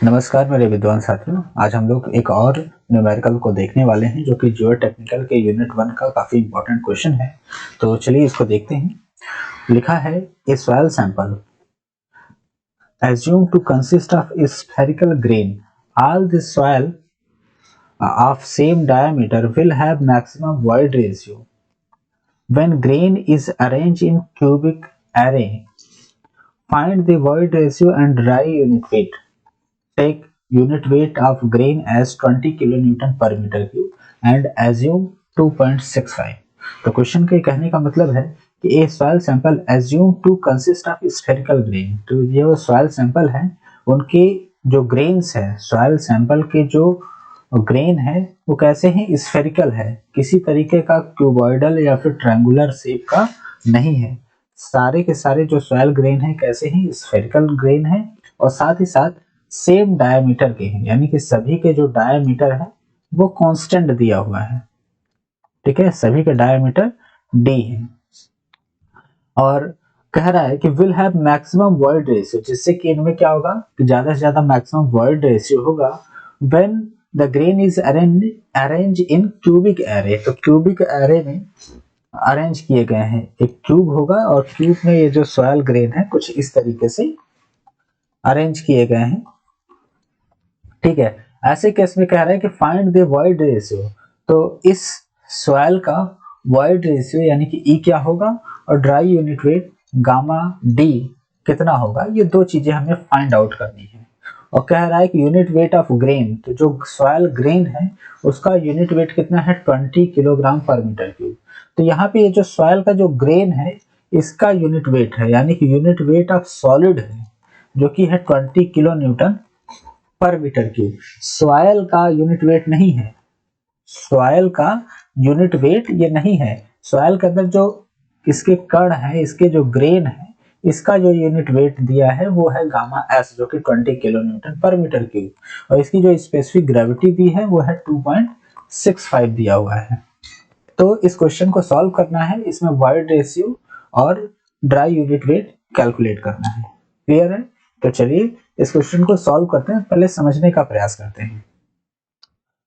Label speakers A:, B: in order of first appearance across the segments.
A: नमस्कार मेरे विद्वान साथियों। आज हम लोग एक और न्यूमेरिकल को देखने वाले हैं जो कि जियो टेक्निकल के यूनिट 1 का काफी इंपॉर्टेंट क्वेश्चन है। तो चलिए इसको देखते हैं। लिखा है a soil sample assumed to consist of a spherical grain. All the soil of same diameter will have maximum void ratio. When grain is arranged in cubic array, find the void ratio and dry unit weight. Take unit weight of grain as 20 kilonewton per meter cube and assume 2.65. तो question के कहने का मतलब है कि a soil sample assume to consist of spherical grain. तो ये वो सॉइल सैंपल है, उनके जो ग्रेन्स है, सॉइल सैंपल के जो ग्रेन है वो कैसे हैं? स्फेरिकल है, किसी तरीके का क्यूबॉइडल या फिर ट्रायंगुलर शेप का नहीं है। सारे के सारे जो सॉइल ग्रेन है कैसे हैं? स्फेरिकल ग्रेन है और साथ ही साथ सेम डायमीटर के हैं, यानी कि सभी के जो डायमीटर है वो कांस्टेंट दिया हुआ है। ठीक है, सभी के डायमीटर डी है और कह रहा है कि will have maximum void ratio, जिससे कि इनमें क्या होगा कि ज्यादा से ज्यादा मैक्सिमम वॉइड रेशियो होगा when the grain is arrange in cubic array. तो क्यूबिक एरे में अरेंज किए गए हैं, एक क्यूब होगा और क्यूब में ये जो सॉइल ग्रेन है कुछ इस तरीके से अरेंज किए गए हैं। ठीक है, ऐसे केस में कह रहा है कि फाइंड द वॉइड रेशियो। तो इस सॉइल का वॉइड रेशियो यानी कि ई क्या होगा और dry unit weight gamma D कितना होगा, ये दो चीजें हमें फाइंड आउट करनी है। और कह रहा है कि यूनिट वेट ऑफ ग्रेन, तो जो सॉइल ग्रेन है उसका यूनिट वेट कितना है? 20 किलोग्राम पर मीटर क्यूब। तो यहाँ पे ये जो सॉइल का जो ग्रेन है इसका यूनिट वेट है, यानी कि यूनिट वेट ऑफ सॉलिड है जो कि है 20 किलो न्यूटन पर मीटर क्यूब। सॉइल का यूनिट वेट नहीं है, सॉइल का यूनिट वेट ये नहीं है। सॉइल के अंदर जो इसके कण है, इसके जो ग्रेन है, इसका जो यूनिट वेट दिया है वो है गामा एस, जो कि 20 किलो न्यूटन पर मीटर क्यूब और इसकी जो स्पेसिफिक ग्रेविटी दी है वो है 2.65 दिया हुआ है। तो इस क्वेश्चन को सॉल्व करना है, इसमें वॉइड रेशियो और ड्राई यूनिट वेट कैलकुलेट करना है। क्लियर है? तो चलिए इस क्वेश्चन को सॉल्व करते हैं, पहले समझने का प्रयास करते हैं।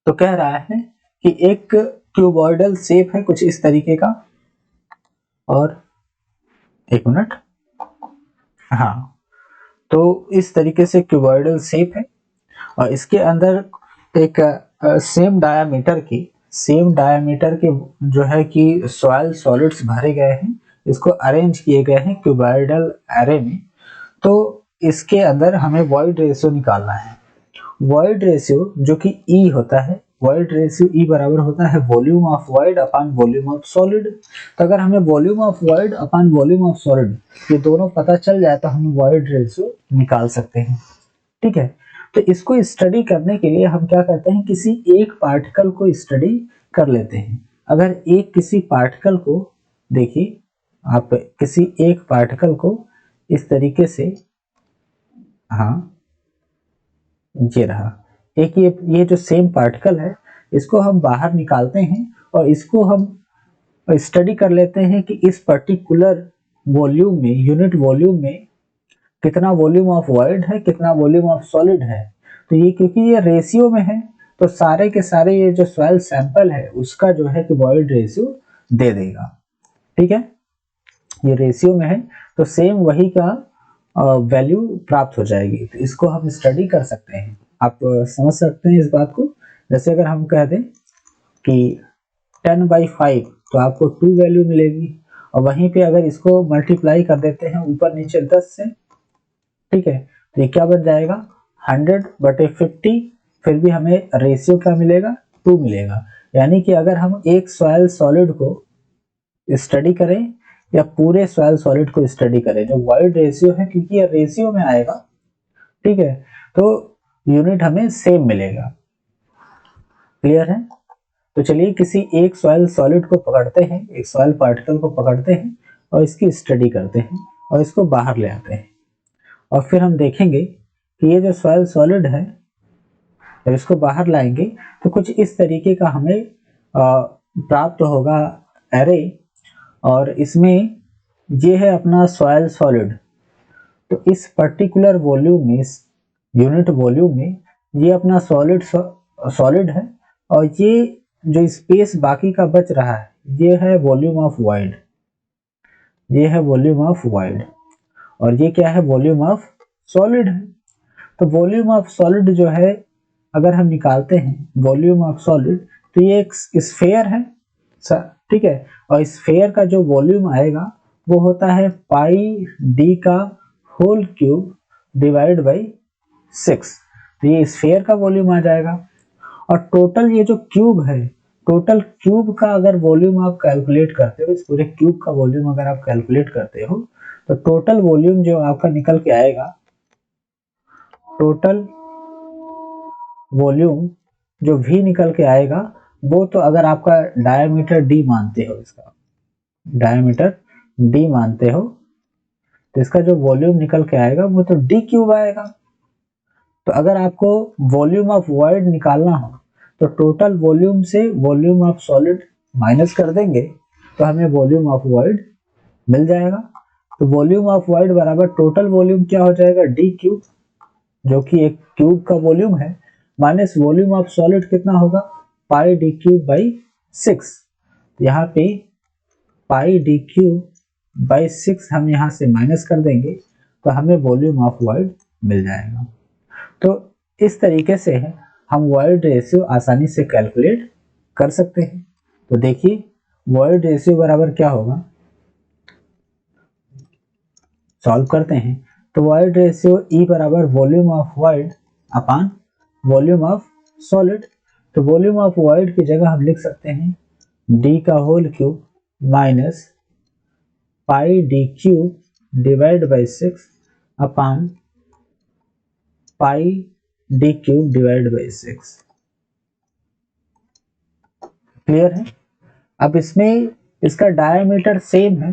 A: तो कह रहा है कि एक क्यूबॉइडल शेप है कुछ इस तरीके का, और एक मिनट, हाँ, तो इस तरीके से क्यूबॉइडल शेप है और इसके अंदर एक सेम डायामीटर के जो है कि सॉइल सॉलिड्स भरे गए हैं, इसको अरेंज किए गए हैं क्यूबॉइडल एरे में। तो इसके अंदर हमें वॉइड रेशियो निकालना है। वॉइड रेशियो जो कि ई होता है, वॉइड रेशियो ई बराबर होता है volume of void upon volume of solid. तो अगर हमें volume of void upon volume of solid ये दोनों पता चल जाए तो हम वॉइड रेशियो निकाल सकते हैं। ठीक है, तो इसको स्टडी करने के लिए हम क्या करते हैं, किसी एक पार्टिकल को स्टडी कर लेते हैं। अगर एक किसी पार्टिकल को देखिए, आप किसी एक पार्टिकल को इस तरीके से, हाँ ये रहा एक, ये जो सेम पार्टिकल है इसको हम बाहर निकालते हैं और इसको हम स्टडी कर लेते हैं कि इस पर्टिकुलर वॉल्यूम में, यूनिट वॉल्यूम में कितना वॉल्यूम ऑफ वॉइड है, कितना वॉल्यूम ऑफ सॉलिड है। तो ये क्योंकि ये रेशियो में है तो सारे के सारे ये जो सॉइल सैंपल है उसका जो है कि वॉइड रेशियो दे देगा। ठीक है, ये रेशियो में है तो सेम वही का वैल्यू प्राप्त हो जाएगी। तो इसको हम स्टडी कर सकते हैं, आप समझ सकते हैं इस बात को। जैसे अगर हम कह दें कि 10/5 तो आपको 2 वैल्यू मिलेगी और वहीं पे अगर इसको मल्टीप्लाई कर देते हैं ऊपर नीचे 10 से, ठीक है, तो ये क्या बन जाएगा 100/50, फिर भी हमें रेशियो क्या मिलेगा? 2 मिलेगा। यानी कि अगर हम एक सॉइल सॉलिड को स्टडी करें या पूरे सॉइल सॉलिड को स्टडी करें, जो वॉइड रेशियो है क्योंकि ये रेशियो में आएगा, ठीक है, तो यूनिट हमें सेम मिलेगा। क्लियर है? तो चलिए किसी एक सॉइल सॉलिड को पकड़ते हैं, एक सॉइल पार्टिकल को पकड़ते हैं और इसकी स्टडी करते हैं और इसको बाहर ले आते हैं और फिर हम देखेंगे कि ये जो सॉइल सॉलिड है जब इसको बाहर लाएंगे तो कुछ इस तरीके का हमें प्राप्त होगा एरे, और इसमें ये है अपना सॉइल सॉलिड। तो इस पर्टिकुलर वॉल्यूम में यूनिट वॉल्यूम में ये अपना सॉलिड है, और ये जो स्पेस बाकी का बच रहा है ये है वॉल्यूम ऑफ वॉइड, ये है वॉल्यूम ऑफ वॉइड, और ये क्या है, वॉल्यूम ऑफ सॉलिड है। तो वॉल्यूम ऑफ सॉलिड जो है अगर हम निकालते हैं वॉल्यूम ऑफ सॉलिड, तो ये एक स्फेयर है, ठीक है, और स्फेयर का जो वॉल्यूम आएगा वो होता है पाई डी का होल क्यूब डिवाइड बाई 6। तो ये स्फेयर का वॉल्यूम आ जाएगा। और टोटल ये जो क्यूब है, टोटल क्यूब का अगर वॉल्यूम आप कैलकुलेट करते हो, इस पूरे क्यूब का वॉल्यूम अगर आप कैलकुलेट करते हो, तो टोटल वॉल्यूम जो आपका निकल के आएगा, टोटल वॉल्यूम जो V निकल के आएगा वो, तो अगर आपका डायमीटर D मानते हो, इसका डायमीटर D मानते हो, तो इसका जो वॉल्यूम निकल के आएगा वो तो D क्यूब आएगा। तो अगर आपको वॉल्यूम ऑफ वॉइड निकालना हो तो टोटल वॉल्यूम से वॉल्यूम ऑफ सॉलिड माइनस कर देंगे तो हमें वॉल्यूम ऑफ वॉइड मिल जाएगा। तो वॉल्यूम ऑफ वॉइड बराबर टोटल वॉल्यूम क्या हो जाएगा, D क्यूब, जो कि एक क्यूब का वॉल्यूम है, माइनस वॉल्यूम ऑफ सॉलिड कितना होगा, पाई डी क्यूब बाई 6। यहाँ पे पाई डी क्यूब बाई 6 हम यहाँ से माइनस कर देंगे तो हमें वॉल्यूम ऑफ वॉइड मिल जाएगा। तो इस तरीके से हम वॉइड रेशियो आसानी से कैलकुलेट कर सकते हैं। तो देखिए वॉइड रेशियो बराबर क्या होगा, सॉल्व करते हैं। तो वॉइड रेशियो E बराबर volume of void upon volume of solid. तो वॉल्यूम ऑफ वॉइड की जगह हम लिख सकते हैं D का whole cube minus pi D cube divide by 6 upon pi D cube divide by 6। Clear है। अब इसमें इसका डायमीटर सेम है,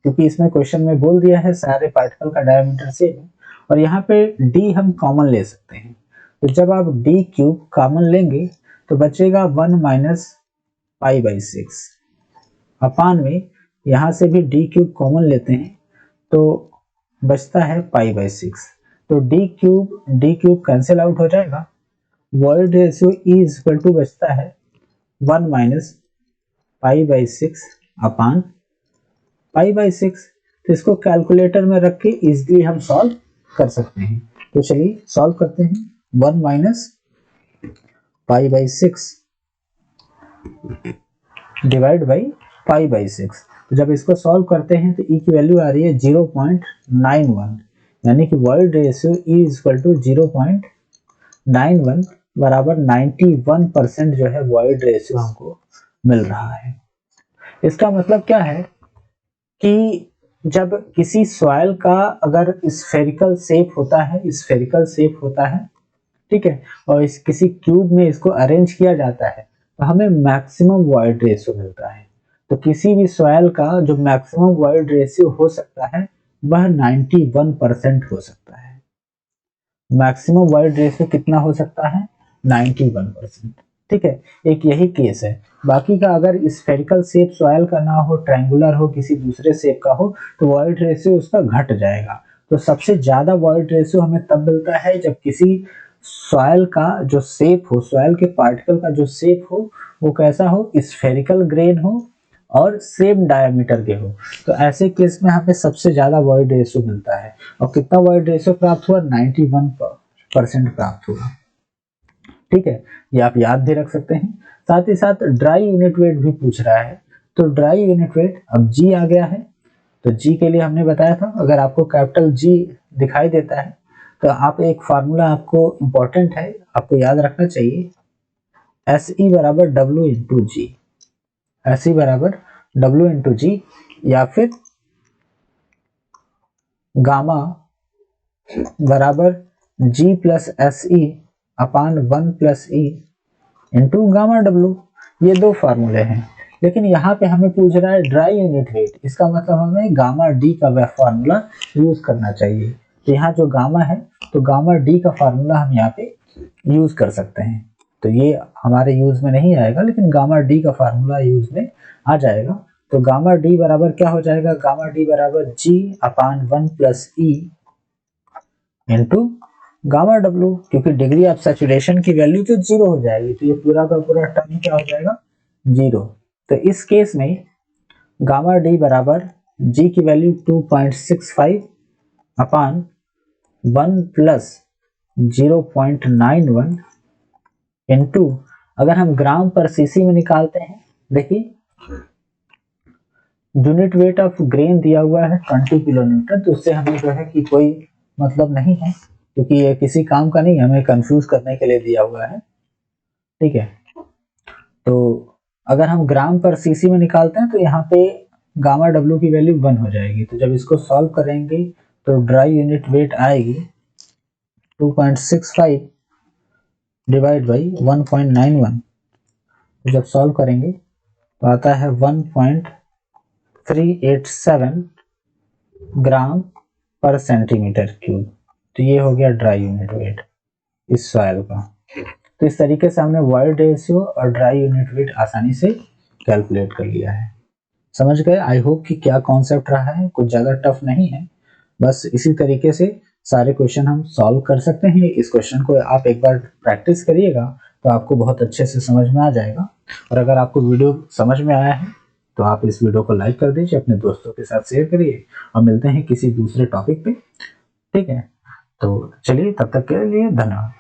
A: क्योंकि इसमें क्वेश्चन में बोल दिया है सारे पार्टिकल का डायमीटर सेम है, और यहाँ पे D हम कॉमन ले सकते हैं। तो जब आप D क्यूब कॉमन लेंगे तो बचेगा 1 माइनस पाई बाई 6 अपान में, यहाँ से भी D क्यूब कॉमन लेते हैं तो बचता है पाई बाई 6। तो D क्यूब कैंसिल आउट हो जाएगा। Void ratio E is equal to बचता है 1 minus pi by 6 upon pi by 6। तो इसको कैलकुलेटर में रख के इजिली हम सॉल्व कर सकते हैं। तो चलिए सॉल्व करते हैं। 1 minus pi by 6 divide by pi by 6। तो जब इसको सॉल्व करते हैं तो E की वैल्यू आ रही है 0.91, यानी कि void ratio E is equal to 0.91 बराबर 91% जो है वॉइड रेशियो हमको मिल रहा है। इसका मतलब क्या है कि जब किसी सॉइल का अगर स्फेरिकल शेप होता है, स्फेरिकल शेप होता है, ठीक है, और इस किसी क्यूब में इसको अरेंज किया जाता है तो हमें मैक्सिमम वॉइड रेशियो मिलता है। तो किसी भी सॉइल का जो मैक्सिमम वॉइड रेशियो हो सकता है वह 91% हो सकता है। मैक्सिमम वॉइड रेशियो कितना हो सकता है, 91%। ठीक है, एक यही केस है। बाकी का अगर स्फेरिकल शेप सॉइल का ना हो, ट्रायंगुलर हो, किसी दूसरे शेप का हो, तो वॉइड रेशियो उसका घट जाएगा। तो सबसे ज्यादा वॉइड रेशियो हमें तब मिलता है जब किसी सॉइल का जो शेप हो, सॉइल के पार्टिकल का जो शेप हो वो कैसा हो, स्फेरिकल ग्रेन हो और सेम डायमीटर के हो। तो ऐसे केस में हमें सबसे ज्यादा वॉइड रेशियो मिलता है। और कितना वॉइड रेशियो प्राप्त हुआ, 91% प्राप्त हुआ। ठीक है, ये आप याद भी रख सकते हैं। साथ ही साथ ड्राई यूनिट वेट भी पूछ रहा है। तो ड्राई यूनिट वेट अब G आ गया है। तो G के लिए हमने बताया था, अगर आपको कैपिटल G दिखाई देता है तो आप एक फार्मूला आपको इंपॉर्टेंट है, आपको याद रखना चाहिए, SE बराबर W इंटू जी, SE बराबर W इंटू जी, या फिर गामा बराबर G प्लस SE अपान 1 plus E into gamma W। ये दो फार्मूले हैं, लेकिन यहाँ पे हमें पूछ रहा है ड्राई यूनिट वेट, इसका मतलब हमें गामा D का वह फार्मूला यूज करना चाहिए। तो यहाँ जो गामा है, तो गामा D का फार्मूला हम यहाँ पे यूज कर सकते हैं। तो ये हमारे यूज में नहीं आएगा, लेकिन गामा D का फार्मूला यूज में आ जाएगा। तो गामा D बराबर क्या हो जाएगा, गामा D बराबर G अपान 1 plus E into gamma W, क्योंकि डिग्री ऑफ सैचुरेशन की वैल्यू तो जीरो हो जाएगी, तो ये पूरा का पूरा टर्म क्या हो जाएगा, जीरो। तो इस केस में गामा डी बराबर जी की वैल्यू 2.65 अपान 1 प्लस 0.91 इंटू, अगर हम ग्राम पर सीसी में निकालते हैं, देखिए यूनिट वेट ऑफ ग्रेन दिया हुआ है 20 किलोमीटर, तो उससे हमें जो है कि कोई मतलब नहीं है, क्योंकि ये किसी काम का नहीं, हमें कंफ्यूज करने के लिए दिया हुआ है, ठीक है। तो अगर हम ग्राम पर सीसी में निकालते हैं तो यहाँ पे गामा डब्ल्यू की वैल्यू 1 हो जाएगी। तो जब इसको सॉल्व करेंगे तो ड्राई यूनिट वेट आएगी 2.65 डिवाइड बाई 1.91, जब सॉल्व करेंगे तो आता है 1.387 ग्राम पर सेंटीमीटर क्यूब। तो ये हो गया ड्राई यूनिट वेट इस सॉइल का। तो इस तरीके से हमने वॉइड रेशियो और ड्राई यूनिट वेट आसानी से कैलकुलेट कर लिया है। समझ गए? आई होप कि क्या कॉन्सेप्ट रहा है, कुछ ज़्यादा टफ नहीं है, बस इसी तरीके से सारे क्वेश्चन हम सॉल्व कर सकते हैं। इस क्वेश्चन को आप एक बार प्रैक्टिस करिएगा तो आपको बहुत अच्छे से समझ में आ जाएगा। और अगर आपको वीडियो समझ में आया है तो आप इस वीडियो को लाइक कर दीजिए, अपने दोस्तों के साथ शेयर करिए, और मिलते हैं किसी दूसरे टॉपिक पे, ठीक है। तो चलिए, तब तक के लिए धन्यवाद।